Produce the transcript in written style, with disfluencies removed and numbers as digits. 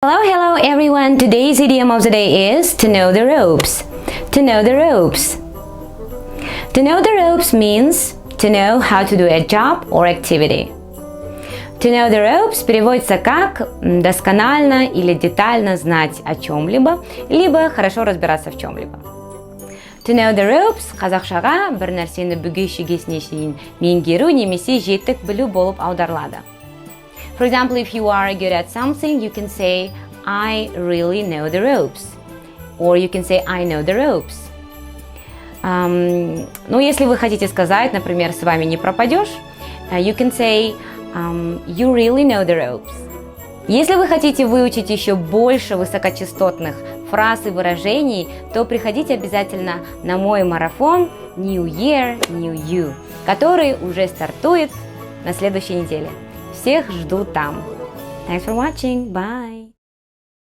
Hello everyone. Today's idiom of the day is to know the ropes. To know the ropes. To know the ropes means to know how to do a job or activity. To know the ropes переводится как досконально или детально знать о чем-либо, либо хорошо разбираться в чем-либо. To know the ropes қазақшаға бір нәрсені бүге-шігесіне шейін меңгеру немесе жетік білу болып аударылады. For example, if you are good at something, you can say, I really know the ropes. Or you can say, I know the ropes. Ну, если вы хотите сказать, например, с вами не пропадешь, you can say, you really know the ropes. Если вы хотите выучить еще больше высокочастотных фраз и выражений, то приходите обязательно на мой марафон New Year, New You, который уже стартует на следующей неделе. Всех жду там. Thanks for watching. Bye.